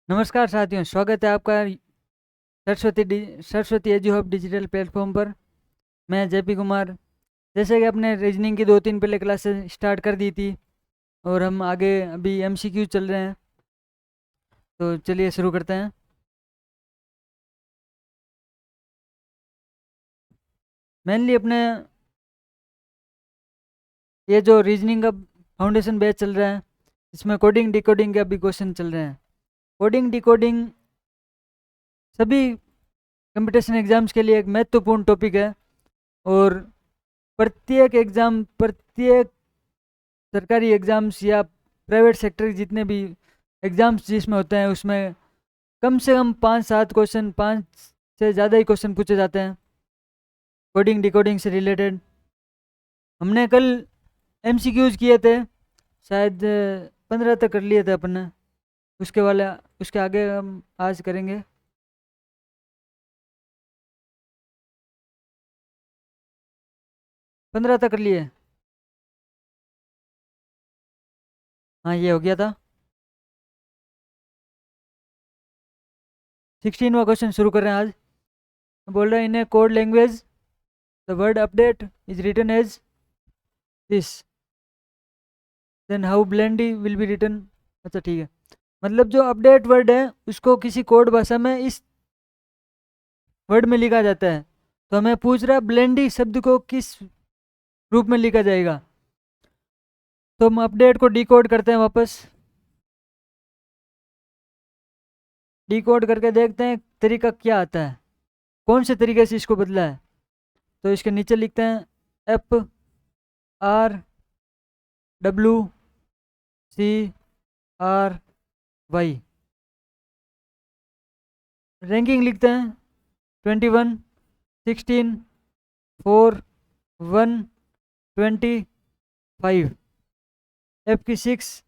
नमस्कार साथियों, स्वागत है आपका Saraswati edu hub digital platform पर। मैं जेपी कुमार। जैसे कि अपने रीजनिंग की 2-3 पहले क्लासेस स्टार्ट कर दी थी और हम आगे अभी एमसीक्यू चल रहे हैं, तो चलिए शुरू करते हैं। मेनली अपने ये जो रीजनिंग का फाउंडेशन बैच चल रहा है, इसमें कोडिंग डिकोडिंग के अभी क्वेश्चन चल रहे हैं। कोडिंग डिकोडिंग सभी कंपटीशन एग्जाम्स के लिए एक महत्वपूर्ण टॉपिक है और प्रत्येक सरकारी एग्ज़ाम्स या प्राइवेट सेक्टर के जितने भी एग्ज़ाम्स जिसमें होते हैं, उसमें कम से कम 5-7 क्वेश्चन, 5 से ज़्यादा ही क्वेश्चन पूछे जाते हैं कोडिंग डिकोडिंग से रिलेटेड। हमने कल एमसीक्यूज किए थे, शायद 15 तक कर लिए थे अपन ने। उसके वाले उसके आगे हम आज करेंगे। पंद्रह तक कर लिए। हाँ, ये हो गया था। 16वां क्वेश्चन शुरू कर रहे हैं आज। बोल रहे हैं, in a code language the word update is written as this, then how blendy will be written. अच्छा, ठीक है। मतलब जो अपडेट वर्ड है उसको किसी कोड भाषा में इस वर्ड में लिखा जाता है, तो हमें पूछ रहा है ब्लेंडी शब्द को किस रूप में लिखा जाएगा। तो हम अपडेट को डिकोड करते हैं वापस। डिकोड करके देखते हैं तरीका क्या आता है, कौन से तरीके से इसको बदला है। तो इसके नीचे लिखते हैं FRWCRY। रैंकिंग लिखते हैं 21, 16, 4, 1, 25। एफ की 6,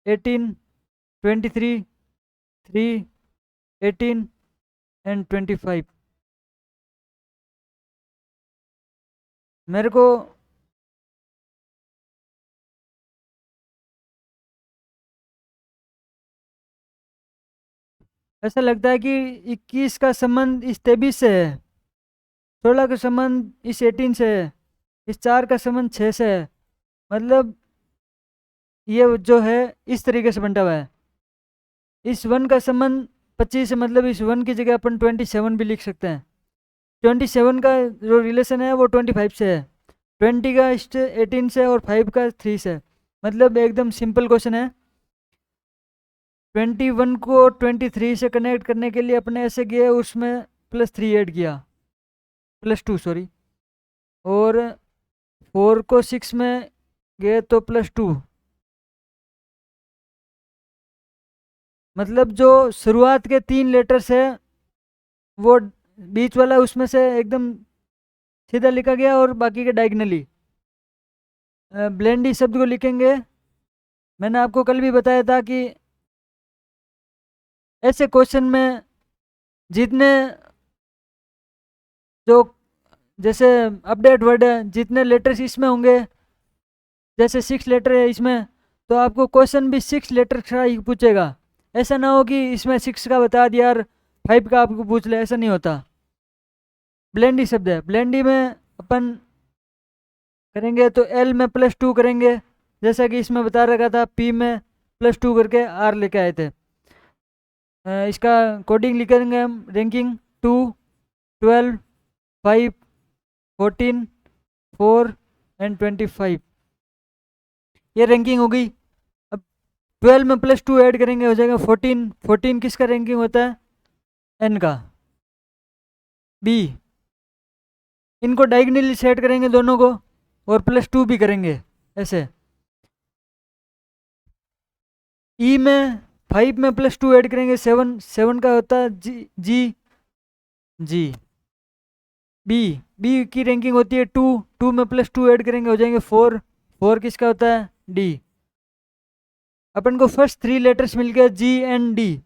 18, 23, 3, 18 एंड 25। मेरे को ऐसा लगता है कि 21 का संबंध इस 23 से है, 16 का संबंध इस 18 से है, इस 4 का संबंध 6 से है। मतलब ये जो है इस तरीके से बंटा हुआ है। इस 1 का संबंध 25 से, मतलब इस 1 की जगह अपन 27 भी लिख सकते हैं। 27 का जो रिलेशन है वो 25 से है, 20 का 18 से और 5 का 3 से। मतलब एकदम सिंपल क्वेश्चन है। 21 को 23 से कनेक्ट करने के लिए अपने ऐसे किए, उसमें +3 ऐड किया, +2 सॉरी, और 4 को 6 में गए तो +2। मतलब जो शुरुआत के 3 लेटर्स है वो बीच वाला उसमें से एकदम सीधा लिखा गया और बाकी के डायगनली। ब्लेंडी शब्द को लिखेंगे। मैंने आपको कल भी बताया था कि ऐसे क्वेश्चन में जितने जो जैसे अपडेट वर्ड है, जितने लेटर्स इसमें होंगे, जैसे 6 लेटर है इसमें, तो आपको क्वेश्चन भी 6 लेटर का ही पूछेगा। ऐसा ना हो कि इसमें 6 का बता दिया और 5 का आपको पूछ ले, ऐसा नहीं होता। ब्लेंडी शब्द है, ब्लेंडी में अपन करेंगे तो एल में +2 करेंगे, जैसा कि इसमें बता रखा था, पी में +2 करके आर लेके आए थे। इसका कोडिंग लिखेंगे हम, रैंकिंग 2, 12, 5, 14, 4 एंड 25। ये रैंकिंग हो गई। अब 12 में +2 ऐड करेंगे, हो जाएगा 14। 14 किसका रैंकिंग होता है? एन का। बी, इनको डायगनली सेट करेंगे दोनों को और +2 भी करेंगे ऐसे। ई में 5 में +2 ऐड करेंगे, 7। 7 का होता है जी जी जी। बी, बी की रैंकिंग होती है 2। 2 में +2 ऐड करेंगे, हो जाएंगे 4। 4 किसका होता है? डी। अपन को फर्स्ट 3 लेटर्स मिल गए, G and D.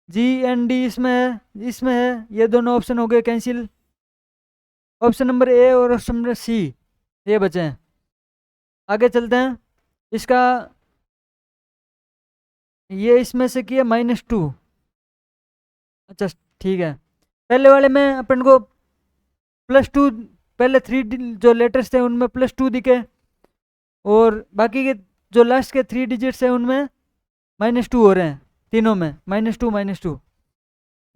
G and D इसमें है, इसमें है, ये दोनों ऑप्शन हो गए कैंसिल। ऑप्शन नंबर ए और ऑप्शन नंबर सी ये बचे हैं। आगे चलते हैं। इसका ये इसमें से किया -2। अच्छा ठीक है, पहले वाले में अपन को +2, पहले 3 जो लेटर्स थे उनमें +2 दिखे, और बाकी के जो लास्ट के 3 डिजिट्स हैं उनमें -2 हो रहे हैं, तीनों में -2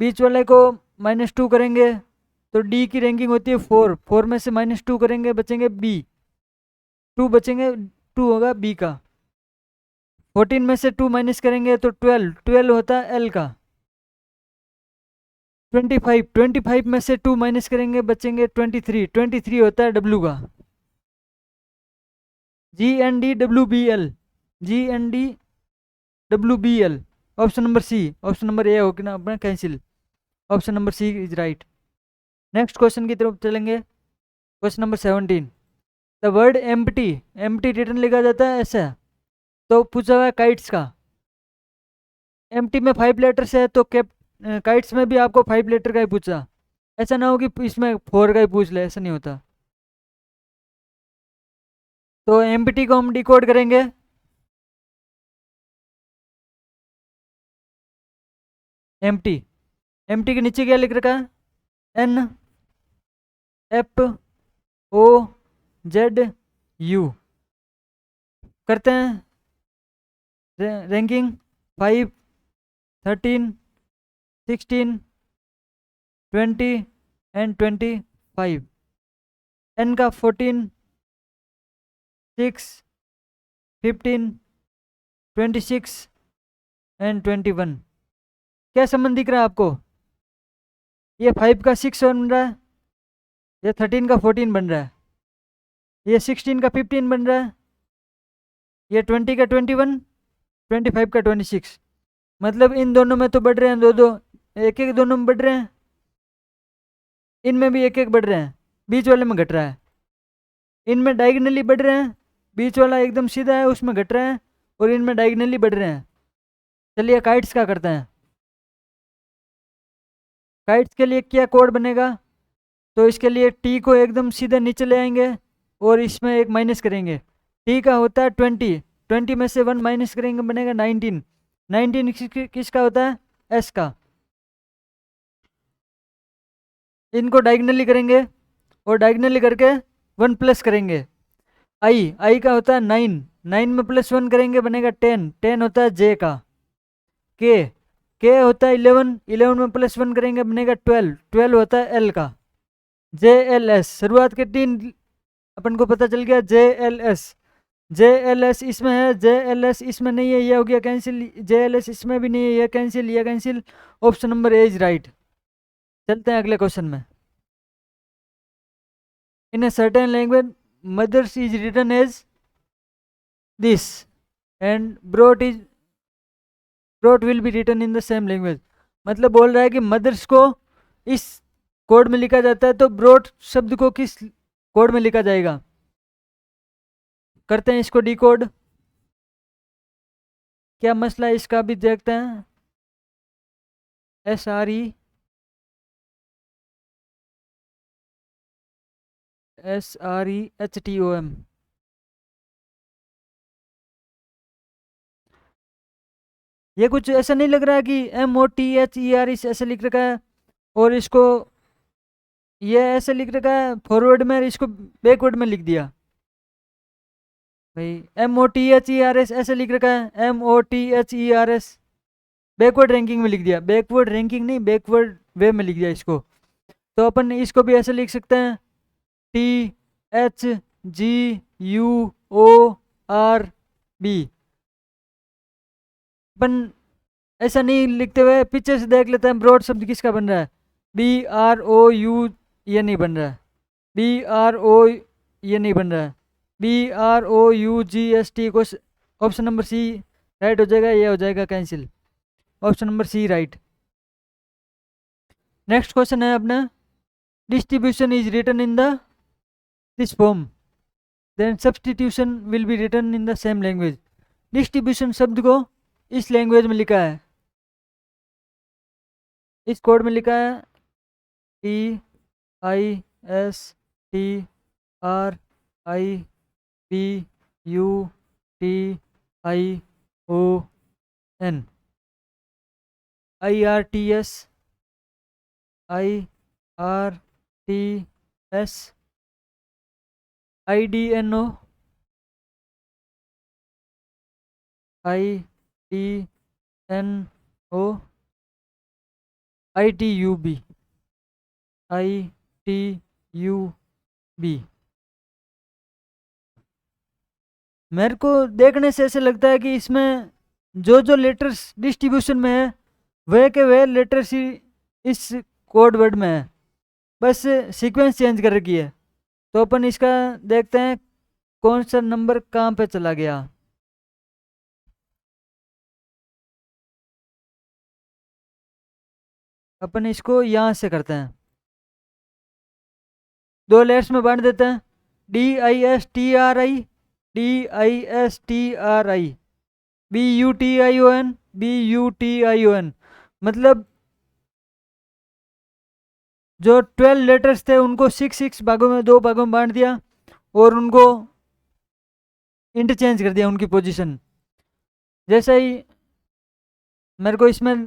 बीच वाले को -2 करेंगे तो डी की रैंकिंग होती है 4, 4 में से -2 करेंगे बचेंगे बी, 2 बचेंगे, 2 होगा बी का। 14 में से 2 माइनस करेंगे तो 12, 12 होता है एल का। 25, 25 में से 2 माइनस करेंगे बचेंगे 23, 23 होता है डब्ल्यू का। GNDWBL, GNDWBL, option number C, option number A हो कि ना अपना cancel, option number C is right. Next question की तरफ चलेंगे, question number 17। The word empty, empty return लिखा जाता है ऐसा, तो पूछा हुआ है काइट्स का। एम्प्टी में 5 लेटर्स है तो काइट्स में भी आपको 5 लेटर का ही पूछा, ऐसा ना हो कि इसमें 4 का ही पूछ ले, ऐसा नहीं होता। तो एम्प्टी को हम डिकोड करेंगे, एम्प्टी, एम्प्टी के नीचे क्या लिख रखा है, NFOZU। करते हैं रैंकिंग, 5, 13, 16, 20 एंड 25। एन का 14, 6, 15, 26 एंड 21। क्या संबंध दिख रहा है आपको, ये 5 का 6 बन रहा है, ये 13 का 14 बन रहा है, ये 16 का 15 बन रहा है, ये 20 का 21, 25 का 26। मतलब इन दोनों में तो बढ़ रहे हैं, दो दो, एक एक दोनों में बढ़ रहे हैं, इनमें भी एक एक बढ़ रहे हैं, बीच वाले में घट रहा है। इनमें डायगनली बढ़ रहे हैं, बीच वाला एकदम सीधा है उसमें घट रहे हैं, और इनमें डायगनली बढ़ रहे हैं। चलिए काइट्स का करते हैं। काइट्स के लिए क्या कोड बनेगा, तो इसके लिए टी को एकदम सीधे नीचे ले आएंगे और इसमें एक माइनस करेंगे। टी का होता है 20, 20 में से 1 माइनस करेंगे बनेगा 19, 19 किसका होता है, एस का। इनको डायगनली करेंगे और डायगनली करके 1 प्लस करेंगे। आई, आई का होता है 9, 9 में +1 करेंगे बनेगा 10, 10 होता है जे का। के, के होता है 11, 11 में +1 करेंगे बनेगा 12, 12 होता है एल का। जे एल एस, शुरुआत के 3 अपन को पता चल गया, J L S, J L S इसमें है, जे एल एस इसमें नहीं है, ये हो गया कैंसिल, जे एल एस इसमें भी नहीं है, ये कैंसिल, ये cancel, option number A is right. चलते हैं अगले क्वेश्चन में। In a certain language mothers is written as this and brother will be written in the same language. मतलब बोल रहा है कि मदर्स को इस कोड में लिखा जाता है, तो ब्रोट शब्द को किस कोड में लिखा जाएगा। करते हैं इसको डिकोड, क्या मसला है इसका भी देखते हैं। SRE SREHTOM, ये कुछ ऐसा नहीं लग रहा है कि MOTHER ऐसे लिख रखा है, और इसको ये ऐसे लिख रखा है फॉरवर्ड में, इसको बैकवर्ड में लिख दिया भाई। MOTHERS ऐसे लिख रखा है, MOTHERS, बैकवर्ड रैंकिंग में लिख दिया, बैकवर्ड रैंकिंग नहीं, बैकवर्ड वे में लिख दिया इसको। तो अपन इसको भी ऐसे लिख सकते हैं, THGUORB। अपन ऐसा नहीं लिखते हुए पीछे से देख लेते हैं ब्रॉड शब्द किसका बन रहा है, BROU, ये नहीं बन रहा है, BRO ये नहीं बन रहा है, BROUGST को, ऑप्शन नंबर सी राइट हो जाएगा, ये हो जाएगा cancel, option number C right. Next question है अपना, distribution is written in the this form then substitution will be written in the same language. Distribution शब्द को इस लैंग्वेज में लिखा है, इस कोड में लिखा है, TISTRIBUTION N, IRTS, IRTS, IDNO, ITNO, ITUB, ITUB। मेरे को देखने से ऐसे लगता है कि इसमें जो जो लेटर्स डिस्ट्रीब्यूशन में है वह के वह लेटर्स ही इस कोड वर्ड में है, बस सीक्वेंस चेंज कर रखी है। तो अपन इसका देखते हैं कौन सा नंबर कहाँ पे चला गया। अपन इसको यहाँ से करते हैं, दो लेयर्स में बांट देते हैं, DISTRI, DISTRI, BUTION, BUTION। मतलब जो 12 लेटर्स थे उनको 6 भागों में, 2 भागों में बांट दिया और उनको इंटरचेंज कर दिया उनकी पोजीशन। जैसे ही मेरे को इसमें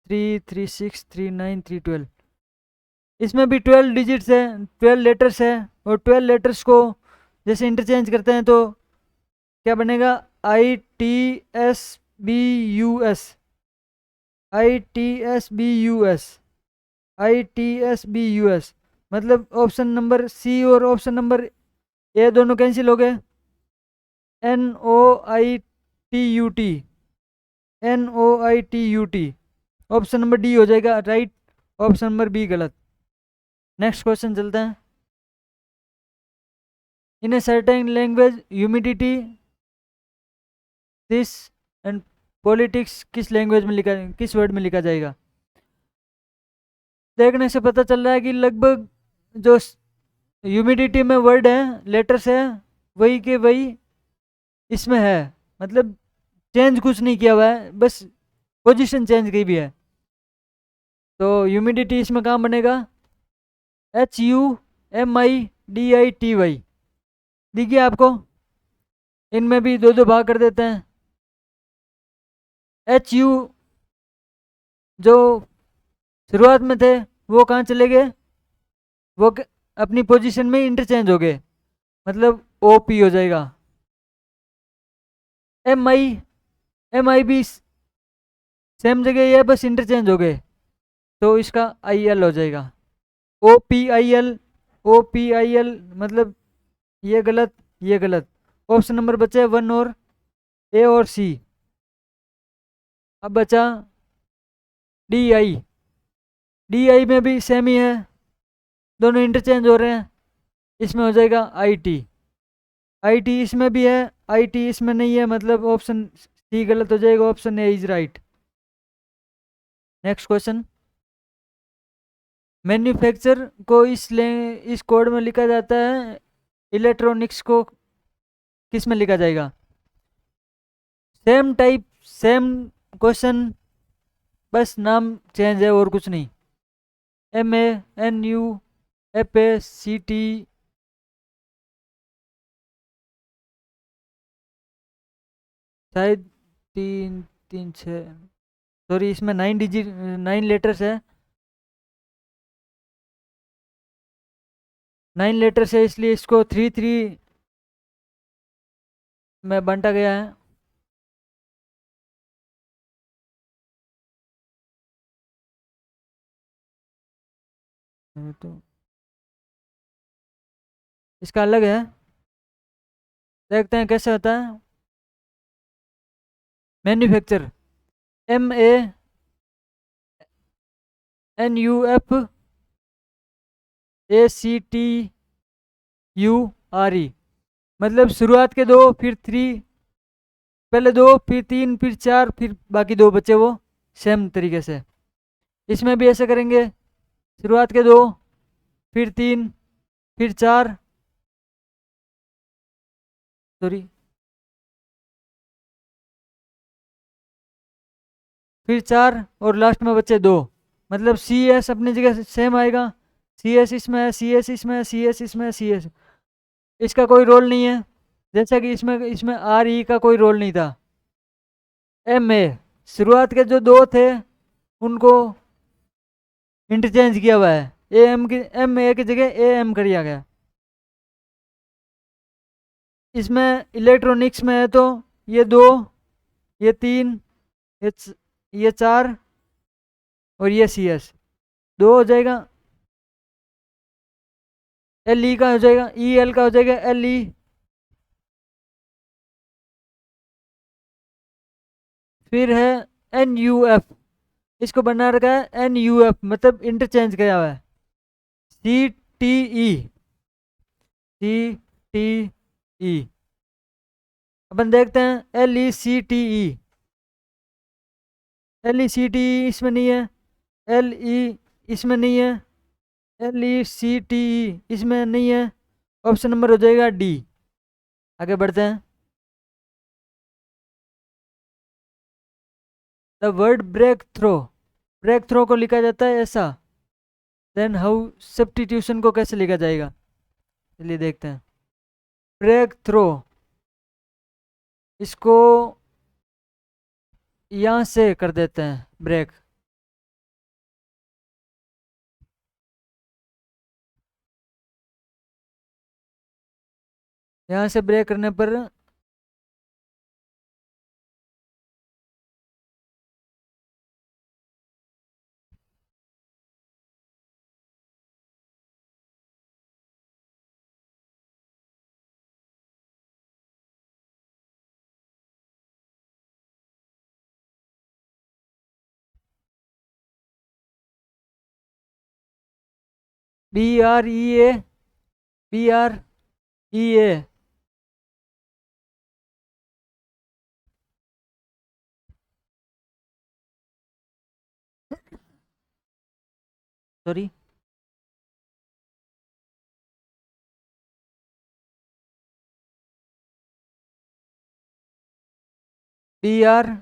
3, 3, 6, 3, 9, 3, 12, इसमें भी 12 डिजिट्स है, 12 लेटर्स है, और 12 लेटर्स को जैसे इंटरचेंज करते हैं तो क्या बनेगा, ITSBUS, ITSBUS, ITSBUS। मतलब ऑप्शन नंबर सी और ऑप्शन नंबर ए दोनों कैंसिल हो गए, NOITUT, NOITUT। Option number D हो जाएगा राइट, ऑप्शन नंबर बी गलत। नेक्स्ट क्वेश्चन चलते हैं। In a certain language humidity, this and politics किस लैंग्वेज में लिखा, किस वर्ड में लिखा जाएगा। देखने से पता चल रहा है कि लगभग जो ह्यूमिडिटी में वर्ड है, लेटर्स है, वही के वही इसमें है। मतलब चेंज कुछ नहीं किया हुआ है, बस पोजीशन चेंज की भी है। तो ह्यूमिडिटी इसमें कहाँ बनेगा, HUMIDITY। देखिए आपको इनमें भी दो दो भाग कर देते हैं। HU जो शुरुआत में थे वो कहाँ चले गए, वो अपनी पोजीशन में इंटरचेंज हो गए, मतलब OP हो जाएगा। MI भी सेम जगह है, बस इंटरचेंज हो गए, तो इसका IL हो जाएगा। OPIL, OPIL, मतलब ये गलत, ये गलत। ऑप्शन नंबर बचे 1 और A और C। अब बचा DI, DI में भी सेम ही है, दोनों इंटरचेंज हो रहे हैं, इसमें हो जाएगा IT। IT इसमें भी है, IT इसमें नहीं है, मतलब ऑप्शन सी गलत हो जाएगा, option A is right. Next question. Manufacture को इस कोड में लिखा जाता है, इलेक्ट्रॉनिक्स को किस में लिखा जाएगा। सेम टाइप, सेम क्वेश्चन, बस नाम चेंज है और कुछ नहीं। MANUFACT, शायद 3, 3, 6, सॉरी इसमें 9 डिजिट, 9 लेटर्स है, 9 लेटर्स है, इसलिए इसको 3, 3 में बांटा गया है। तो इसका अलग है, देखते हैं कैसे होता है। मैन्युफैक्चर MANUFACTURE, मतलब शुरुआत के दो, फिर 3, पहले 2, फिर 3, फिर 4, फिर बाकी 2 बचे वो सेम तरीके से। इसमें भी ऐसे करेंगे, शुरुआत के 2, फिर 3, फिर 4, सॉरी फिर 4 और लास्ट में बचे 2, मतलब CS अपनी जगह सेम आएगा। CS इसमें है, CS इसमें है, CS इसमें है, CS इसका कोई रोल नहीं है, जैसा कि इसमें RE का कोई रोल नहीं था। MA शुरुआत के जो दो थे उनको इंटरचेंज किया हुआ है, ए एम की एम ए की जगह ए एम कर दिया गया। इसमें इलेक्ट्रॉनिक्स में है तो ये दो, ये तीन, ये चार और ये सी एस, दो हो जाएगा। एल ई का हो जाएगा, ई एल का हो जाएगा एल ई। फिर है एन यू एफ, इसको बना रखा है एन यू एफ, मतलब इंटरचेंज किया हुआ है। सी टी ई, सी टी ई। अपन देखते हैं L E C T E, L E C T E इसमें नहीं है, एल ई इसमें नहीं है, L E C T E इसमें नहीं है। ऑप्शन नंबर हो जाएगा डी। आगे बढ़ते हैं। The word breakthrough, breakthrough को लिखा जाता है ऐसा, देन हाउ सब्स्टिट्यूशन को कैसे लिखा जाएगा, चलिए देखते हैं। ब्रेक थ्रो, इसको यहाँ से कर देते हैं ब्रेक। यहाँ से ब्रेक करने पर बी आर ई ए, बी आर ई ए, सॉरी, बी आर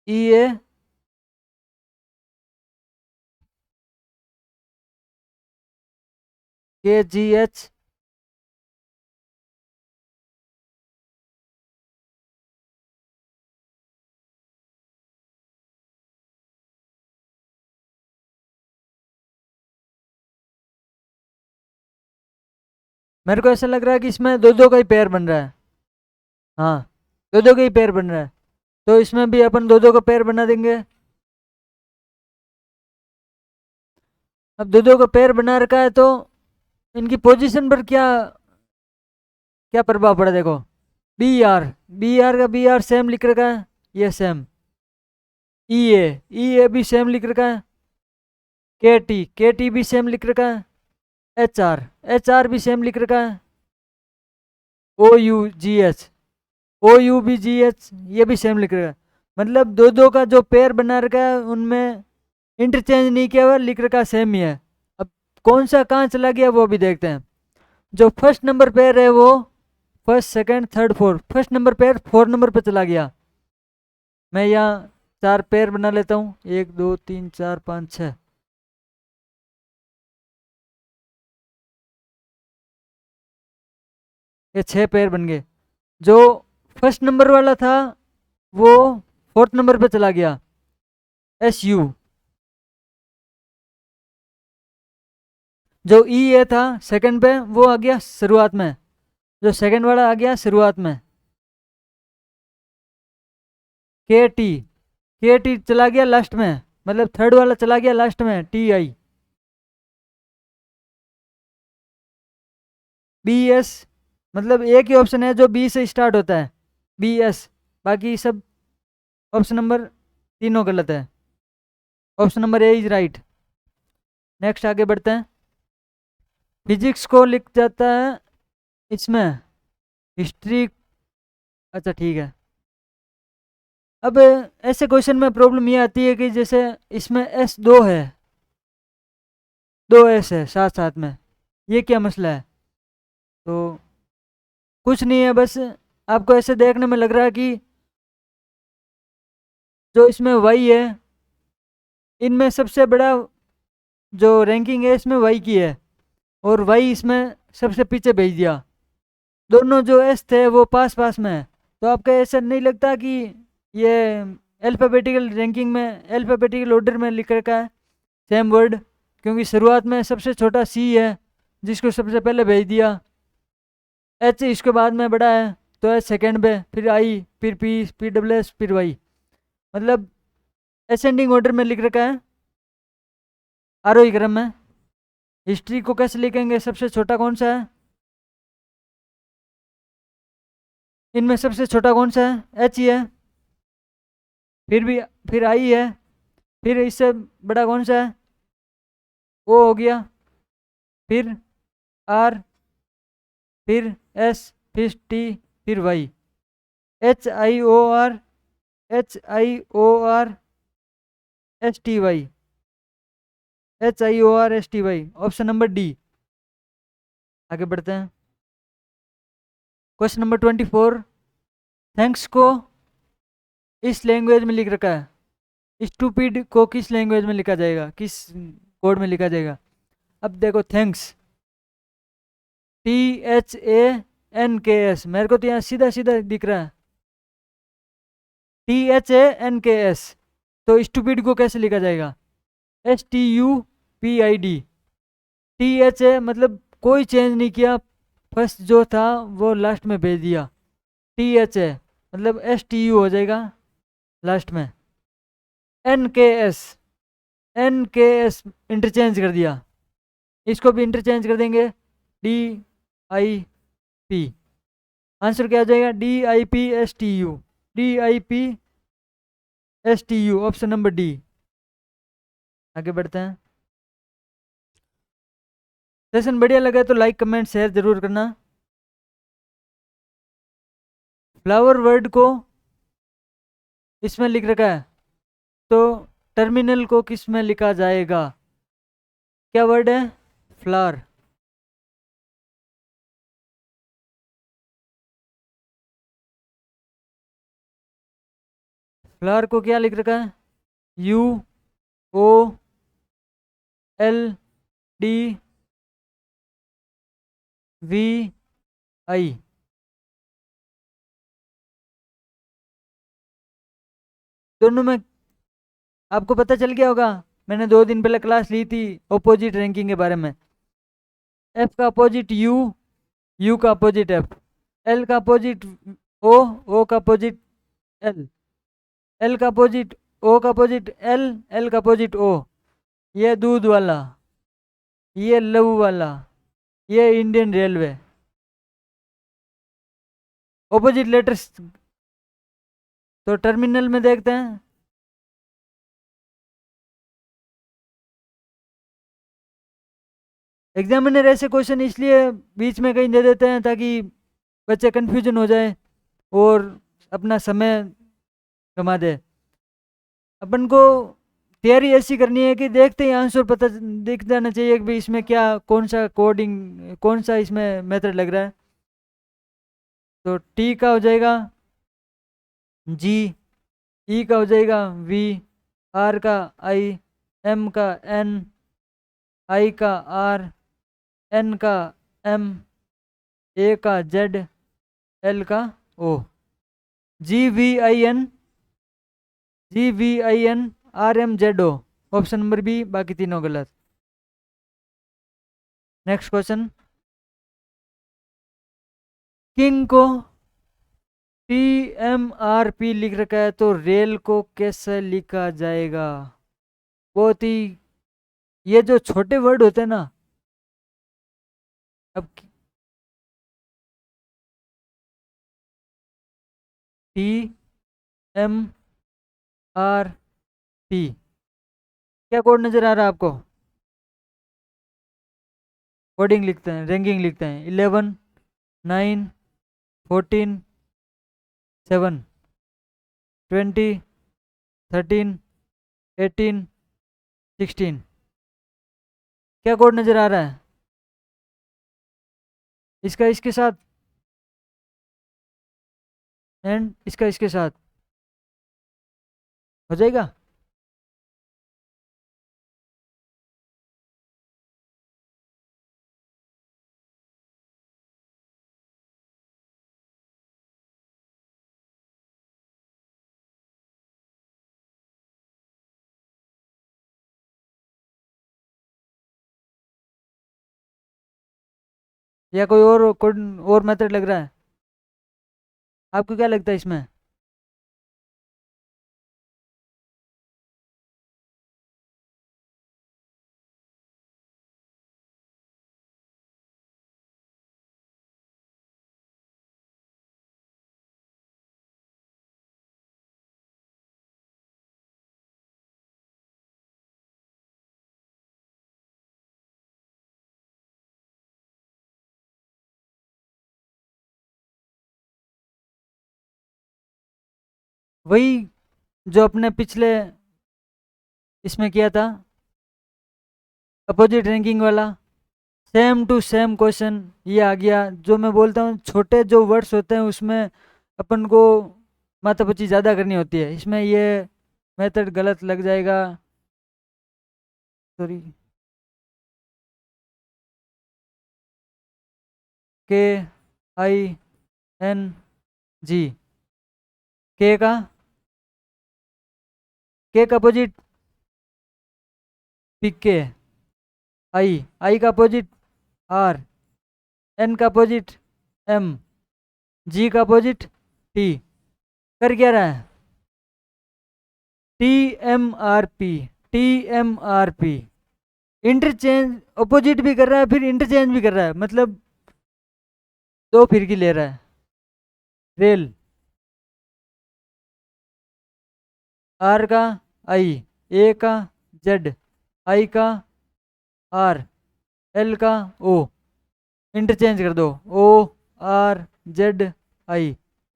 ई ए के जी एच, मेरे को ऐसा लग रहा है कि इसमें दो दो का ही पेयर बन रहा है। हाँ, दो दो का ही पेयर बन रहा है, तो इसमें भी अपन दो दो का पेयर बना देंगे। अब दो दो का पेयर बना रखा है तो इनकी पोजीशन पर क्या क्या प्रभाव पड़ा, देखो। बी आर का बी आर सेम लिख रखा है, ये सेम। ई ए भी सेम लिख रखा है। के टी भी सेम लिख रखा है। एच आर भी सेम लिख रखा है। O U G H, O U B G H ये भी सेम लिख रखा है। मतलब दो दो का जो पेयर बना रखा है उनमें इंटरचेंज नहीं किया हुआ, लिख रखा सेम ही है। अब कौन सा कहाँ चला गया वो भी देखते हैं। जो फर्स्ट नंबर पेयर है वो first second third fourth, first number pair 4 number पे चला गया। मैं यहाँ 4 पेयर बना लेता हूँ, 1 2 3 4 5 6। ये 6 पेयर बन गए। जो फर्स्ट नंबर वाला था वो 4th नंबर पे चला गया, एस यू। जो ई ए था सेकंड पे वो आ गया शुरुआत में, जो सेकंड वाला आ गया शुरुआत में। के टी चला गया लास्ट में, मतलब थर्ड वाला चला गया लास्ट में, टी आई। बी एस, मतलब एक ही ऑप्शन है जो बी से स्टार्ट होता है, बी एस। बाकी सब ऑप्शन नंबर तीनों गलत है। Option number A is right. Next आगे बढ़ते हैं। फिजिक्स को लिख जाता है इसमें हिस्ट्री। अच्छा ठीक है। अब ऐसे क्वेश्चन में प्रॉब्लम ये आती है कि जैसे इसमें एस दो है, दो एस है साथ साथ में, ये क्या मसला है। तो कुछ नहीं है, बस आपको ऐसे देखने में लग रहा है कि जो इसमें वाई है, इनमें सबसे बड़ा जो रैंकिंग है इसमें वाई की है, और वाई इसमें सबसे पीछे भेज दिया। दोनों जो एस थे वो पास पास में है, तो आपको ऐसा नहीं लगता कि ये अल्फ़ाबेटिकल रैंकिंग में, अल्फ़ाबेटिकल ऑर्डर में लिख रखा है सेम वर्ड, क्योंकि शुरुआत में सबसे छोटा सी है जिसको सबसे पहले भेज दिया। एच इसके बाद में बड़ा है तो एच सेकेंड पे, फिर आई, फिर पी, फिर डब्ल्यू एस, फिर वाई, मतलब असेंडिंग ऑर्डर में लिख रखा है, आरोही क्रम में। हिस्ट्री को कैसे लिखेंगे, सबसे छोटा कौन सा है, इनमें सबसे छोटा कौन सा है, एच ही है। फिर भी, फिर आई है, फिर इससे बड़ा कौन सा है, ओ हो गया, फिर आर, फिर एस, फिर टी, फिर Y. H I O R, H I O R S T Y, H I O R S T Y, option number D. आगे बढ़ते हैं। क्वेश्चन नंबर 24, थैंक्स को इस लैंग्वेज में लिख रखा है, स्टूपिड को किस लैंग्वेज में लिखा जाएगा, किस कोड में लिखा जाएगा। अब देखो थैंक्स, THANKS, मेरे को तो यहाँ सीधा सीधा दिख रहा है THANKS, तो स्टूपिड को कैसे लिखा जाएगा, STUPID। THA मतलब कोई चेंज नहीं किया, फर्स्ट जो था वो लास्ट में भेज दिया, THA मतलब STU हो जाएगा लास्ट में। NKS इंटरचेंज कर दिया, इसको भी इंटरचेंज कर देंगे, DIP। आंसर क्या आ जाएगा, DIPSTU, DIPSTU, option number D. आगे बढ़ते हैं। सेशन बढ़िया लगा तो लाइक कमेंट शेयर जरूर करना। फ्लावर वर्ड को इसमें लिख रखा है, तो टर्मिनल को किस में लिखा जाएगा, क्या वर्ड है, फ्लावर। फ्लावर को क्या लिख रखा है, UOLDVI। दोनों में आपको पता चल गया होगा, मैंने 2 दिन पहले क्लास ली थी ऑपोजिट रैंकिंग के बारे में। एफ का अपोजिट यू, यू का अपोजिट एफ, एल का अपोजिट ओ, ओ का अपोजिट एल, एल का अपोजिट ओ का अपोजिट एल, एल का अपोजिट ओ। ये दूध वाला, ये लव वाला, ये इंडियन रेलवे। ऑपोजिट लेटर्स तो टर्मिनल में देखते हैं। एग्जामिनर ऐसे क्वेश्चन इसलिए बीच में कहीं दे देते हैं ताकि बच्चे कंफ्यूजन हो जाए और अपना समय गंवा दे। अपन को तैयारी ऐसी करनी है कि देखते ही आंसर पता दिख जाना चाहिए कि भाई इसमें क्या, कौन सा कोडिंग, कौन सा इसमें मेथड लग रहा है। तो टी का हो जाएगा जी, ई का हो जाएगा वी, आर का आई, एम का एन, आई का आर, एन का एम, ए का जेड, एल का O. GVIN, GVIN RMZO, option number B, बाकी तीनों गलत। नेक्स्ट क्वेश्चन, किंग को TMRP लिख रखा है, तो रेल को कैसे लिखा जाएगा। बहुत ही, ये जो छोटे वर्ड होते हैं ना, अब TMRP क्या कोड नजर आ रहा है आपको, कोडिंग लिखते हैं, रैंकिंग लिखते हैं, 11, 9, 14, 7, 20, 13, 18, 16, क्या कोड नजर आ रहा है, इसका इसके साथ एंड इसका इसके साथ हो जाएगा। या कोई और मेथड लग रहा है? आपको क्या लगता है इसमें? वही जो अपने पिछले इसमें किया था, अपोजिट रैंकिंग वाला, सेम टू सेम क्वेश्चन ये आ गया। जो मैं बोलता हूँ छोटे जो वर्ड्स होते हैं उसमें अपन को माथापच्ची ज़्यादा करनी होती है, इसमें ये मेथड गलत लग जाएगा। सॉरी। KING, के का अपोजिट PK, आई का अपोजिट R, N का अपोजिट M, G का अपोजिट T। कर क्या रहा है? TMRP, TMRP। इंटरचेंज अपोजिट भी कर रहा है, फिर इंटरचेंज भी कर रहा है, मतलब दो फिरकी ले रहा है। रेल, R का I, A का Z, I का R, L का O। इंटरचेंज कर दो, ORZI,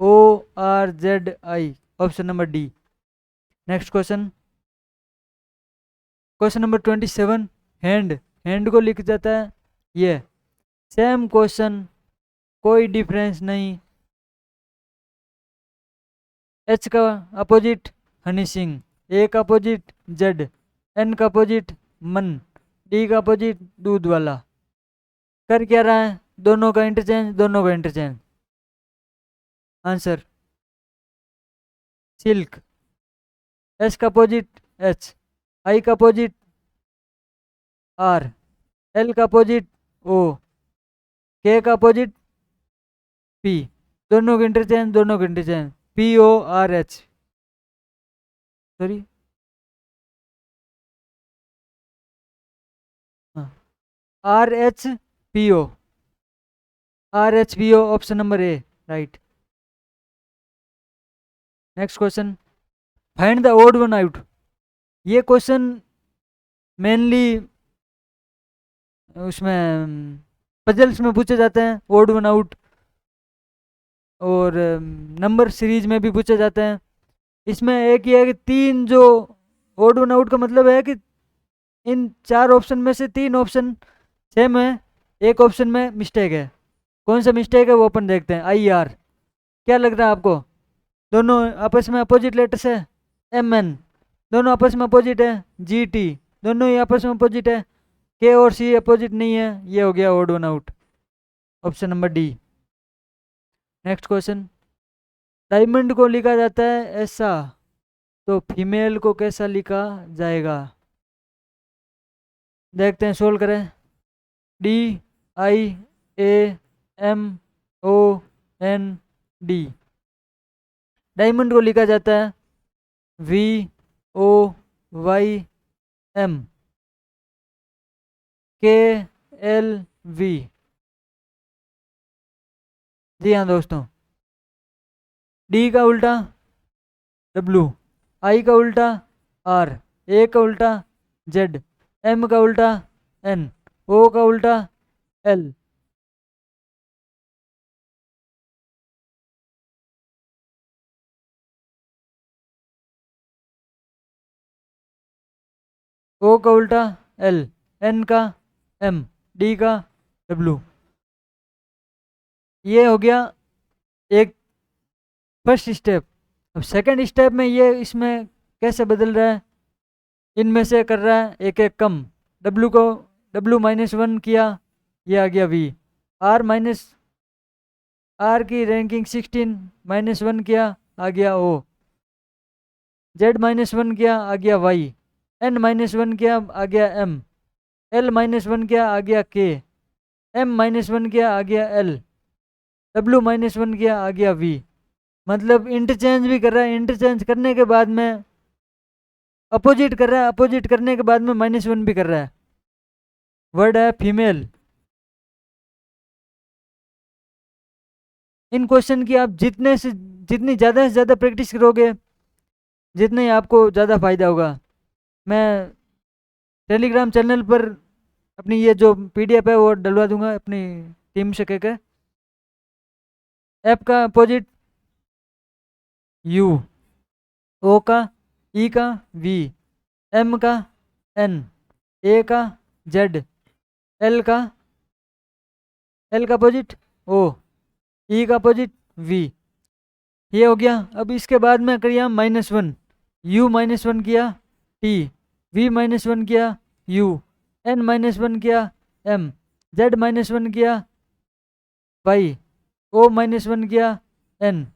ORZI। Option number D. Next question, question number 27। Hand को लिख जाता है ये। सेम क्वेश्चन, कोई डिफरेंस नहीं। H का अपोजिट हनी सिंह, A का अपोजिट जेड, N का अपोजिट मन, D का अपोजिट दूध वाला। कर क्या रहा है? दोनों का इंटरचेंज, दोनों का इंटरचेंज। Answer silk. S का अपोजिट H, I का अपोजिट R, L का अपोजिट O, K का अपोजिट P। दोनों के इंटरचेंज, दोनों के interchange. PORH। Sorry, RHPO, RHPO। Option number A right. Next question, find the odd one out. ये question mainly उसमें पजल्स में पूछे जाते हैं, ओड वन आउट, और नंबर सीरीज में भी पूछे जाते हैं। इसमें एक ही है कि तीन जो ओड वन आउट का मतलब है कि इन चार ऑप्शन में से तीन ऑप्शन सेम है, एक ऑप्शन में मिस्टेक है। कौन सा मिस्टेक है वो अपन देखते हैं। IR। क्या लग रहा है आपको? दोनों आपस में अपोजिट लेटर्स है। MN, दोनों आपस में अपोजिट है। GT, दोनों ही आपस में अपोजिट है। K और C अपोजिट नहीं है। ये हो गया odd one out, option number D. Next question, diamond को लिखा जाता है ऐसा, तो फीमेल को कैसा लिखा जाएगा? देखते हैं, सोल्व करें। DIAMOND। डायमंड को लिखा जाता है VOYMKLV। जी हाँ दोस्तों। D का उल्टा W, I का उल्टा R, A का उल्टा Z, M का उल्टा N, O का उल्टा L। O का उल्टा L, N का M, D का W। ये हो गया एक फर्स्ट स्टेप। अब सेकंड स्टेप में ये इसमें कैसे बदल रहा है, इनमें से कर रहा है एक एक कम। W को W-1 किया, ये आ गया V। R की रैंकिंग 16, -1 किया, आ गया O। Z-1 किया, आ गया Y। N-1 किया, आ गया M। L-1 किया, आ गया K। M-1 किया आ गया L, W-1 किया आ गया V। मतलब इंटरचेंज भी कर रहा है, इंटरचेंज करने के बाद में अपोजिट कर रहा है, अपोजिट करने के बाद में -1 भी कर रहा है। वर्ड है फीमेल। इन क्वेश्चन की आप जितनी ज़्यादा से ज़्यादा प्रैक्टिस करोगे, जितने ही आपको ज़्यादा फायदा होगा। मैं टेलीग्राम चैनल पर अपनी ये जो PDF है वो डलवा दूंगा अपनी टीम से कहकर। एफ का अपोजिट U, O का E का V, M का N, A का Z, L का अपोजिट O, E का अपोजिट V। ये हो गया। अब इसके बाद में करिए -1, U-1 किया T, V-1 किया U, N-1 किया M, Z-1 किया Y, O-1 किया N,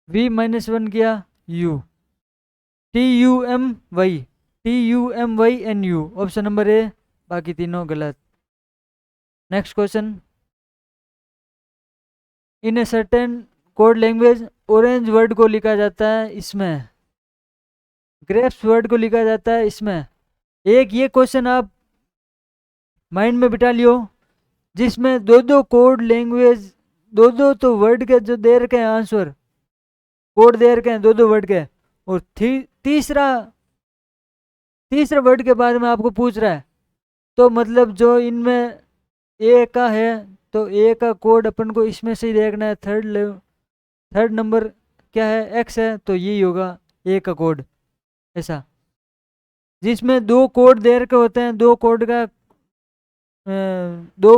V-1 किया U, TUMY, TUMYNU, option number ए, बाकी तीनों गलत। Next question. In a certain code language orange word को लिखा जाता है इसमें, ग्रेप्स वर्ड को लिखा जाता है इसमें। एक ये क्वेश्चन आप माइंड में बिठा लियो, जिसमें दो कोड लैंग्वेज, दो तो वर्ड के जो दे रखे हैं आंसर, कोड दे रखे हैं दो वर्ड के, और तीसरा वर्ड के बारे में आपको पूछ रहा है। तो मतलब जो इनमें ए का है, तो ए का कोड अपन को इसमें से ही देखना है। थर्ड नंबर क्या है, एक्स है, तो यही होगा ए का कोड। ऐसा जिसमें दो कोड दे रखे होते हैं, दो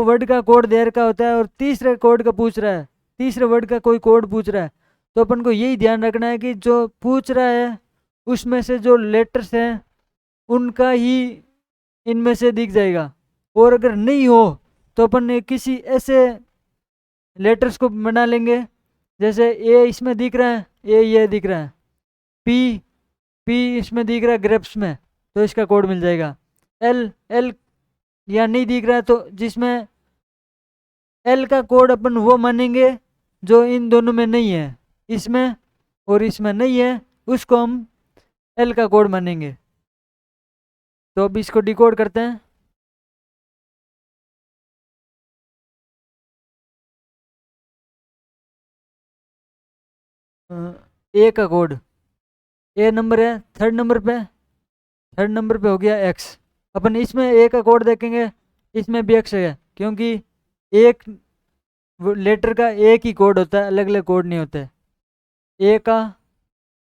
वर्ड का कोड दे रखा होता है और तीसरे कोड का पूछ रहा है, तीसरे वर्ड का कोई कोड पूछ रहा है। तो अपन को यही ध्यान रखना है कि जो पूछ रहा है उसमें से जो लेटर्स हैं उनका ही इनमें से दिख जाएगा। और अगर नहीं हो तो अपन ने किसी ऐसे लेटर्स को बना लेंगे, जैसे ए इसमें दिख रहा है, ए ये दिख रहा है, पी इसमें दिख रहा है ग्रेप्स में, तो इसका कोड मिल जाएगा। एल या नहीं दिख रहा है, तो जिसमें एल का कोड अपन वो मानेंगे जो इन दोनों में नहीं है, इसमें और इसमें नहीं है, उसको हम एल का कोड मानेंगे। तो अब इसको डिकोड करते हैं। ए का कोड, ए नंबर है, थर्ड नंबर पे हो गया एक्स। अपन इसमें ए का कोड देखेंगे, इसमें भी एक्स है, क्योंकि एक लेटर का एक ही कोड होता है, अलग अलग कोड नहीं होते। ए का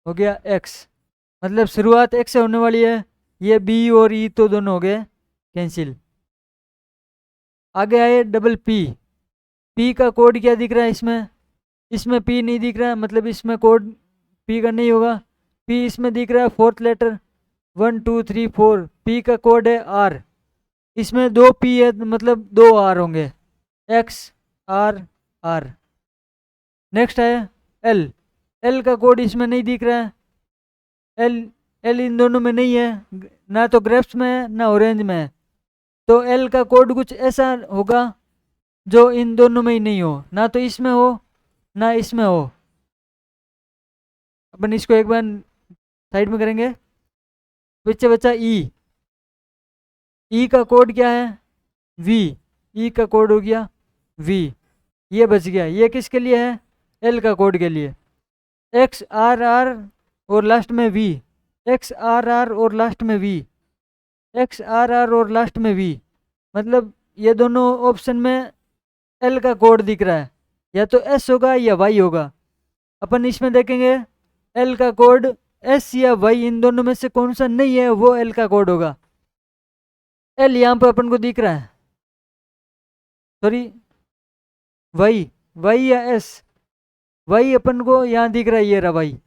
हो गया एक्स, मतलब शुरुआत एक्स से होने वाली है। ये बी और ई तो दोनों हो गए कैंसिल। आगे आए डबल पी, पी का कोड क्या दिख रहा है इसमें, इसमें पी नहीं दिख रहा है, मतलब इसमें कोड पी का नहीं होगा। पी इसमें दिख रहा है फोर्थ लेटर, 1 2 3 4, पी का कोड है आर, इसमें दो पी है मतलब दो आर होंगे, एक्स आर आर। नेक्स्ट है एल, एल का कोड इसमें नहीं दिख रहा है, एल एल इन दोनों में नहीं है, ना तो ग्रेप्स में है ना ऑरेंज में है। तो एल का कोड कुछ ऐसा होगा जो इन दोनों में ही नहीं हो, ना तो इसमें हो ना इसमें हो। अपन इसको एक बार साइड में करेंगे। पीछे बचा ई, ई का कोड क्या है वी, ई का कोड हो गया वी, ये बच गया। ये किसके लिए है, एल का कोड के लिए। एक्स आर आर और लास्ट में वी, एक्स आर आर और लास्ट में वी, एक्स आर आर और लास्ट में वी, मतलब ये दोनों ऑप्शन में एल का कोड दिख रहा है, या तो एस होगा या वाई होगा। अपन इसमें देखेंगे एल का कोड एस या वाई, इन दोनों में से कौन सा नहीं है वो एल का कोड होगा। एल यहाँ पे अपन को दिख रहा है, सॉरी वाई, वाई या एस, वाई अपन को यहाँ दिख रहा है, ये रहा वाई,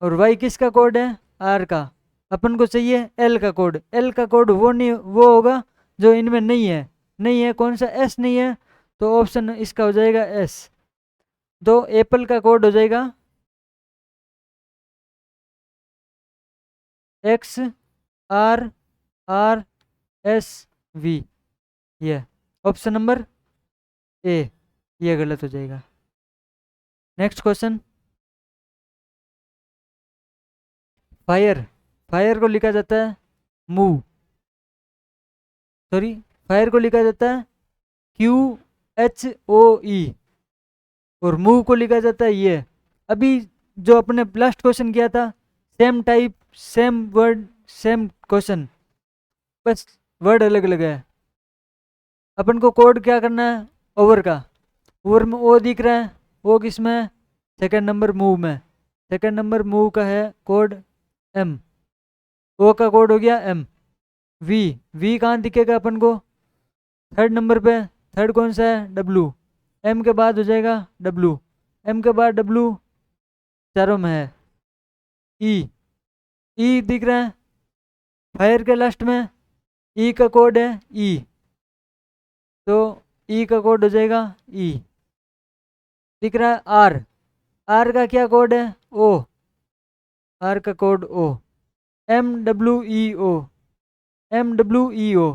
और वाई किसका कोड है, आर का। अपन को चाहिए एल का कोड, एल का कोड वो नहीं, वो होगा जो इनमें नहीं है। नहीं है कौन सा, एस नहीं है, तो ऑप्शन इसका हो जाएगा एस। तो एप्पल का कोड हो जाएगा X R R S V, ये ऑप्शन नंबर ए, ये गलत हो जाएगा। नेक्स्ट क्वेश्चन, फायर, फायर को लिखा जाता है मूव, सॉरी, फायर को लिखा जाता है QHOE और मूव को लिखा जाता है ये। अभी जो अपने लास्ट क्वेश्चन किया था, same type, same word, same question, बस वर्ड अलग अलग है। अपन को कोड क्या करना है, ओवर का, ओवर में ओ दिख रहा है, ओ किस में है, सेकेंड नंबर मूव में, सेकेंड नंबर मूव का है कोड एम, ओ का कोड हो गया एम। वी, वी कहाँ दिखेगा अपन को, थर्ड नंबर पे, थर्ड कौन सा है, डब्लू, एम के बाद हो जाएगा डब्लू, एम के बाद डब्लू चारों में है। ई, ई दिख रहा है फायर के लास्ट में, ई का कोड है ई, तो ई का कोड हो जाएगा ई। दिख रहा है आर, आर का क्या कोड है, ओ, आर का कोड ओ, MWEO, MWEO।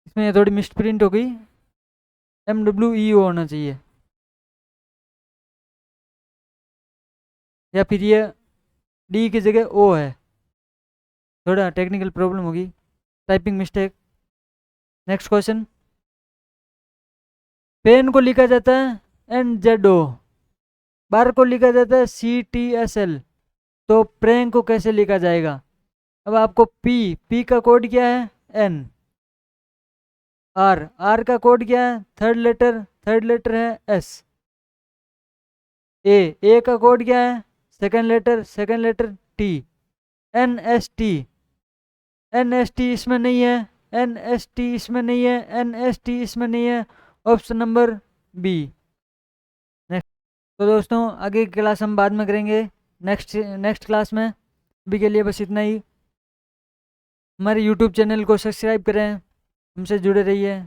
इसमें थोड़ी मिस प्रिंट हो गई, MWEO होना चाहिए, या फिर ये डी की जगह ओ है, थोड़ा टेक्निकल प्रॉब्लम होगी, typing mistake. Next question, pen को लिखा जाता है NZO, बार को लिखा जाता है CTSL, तो प्रेंग को कैसे लिखा जाएगा। अब आपको पी, पी का कोड क्या है N, आर, आर का कोड क्या है, थर्ड लेटर है S, ए का कोड क्या है, second letter T, NST, NST इसमें नहीं है, NST इसमें नहीं है, NST इसमें नहीं है, ऑप्शन नंबर बी। नेक्स्ट, तो दोस्तों आगे की क्लास हम बाद में करेंगे, नेक्स्ट क्लास में। अभी के लिए बस इतना ही। हमारे यूट्यूब चैनल को सब्सक्राइब करें, हमसे जुड़े रहिए,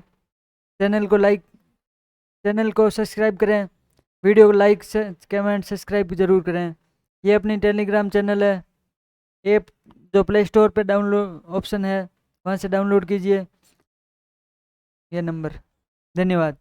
चैनल को सब्सक्राइब करें, वीडियो को लाइक से कमेंट सब्सक्राइब जरूर करें। ये अपनी टेलीग्राम चैनल है, ऐप जो प्ले स्टोर पे डाउनलोड ऑप्शन है, वहाँ से डाउनलोड कीजिए ये नंबर। धन्यवाद।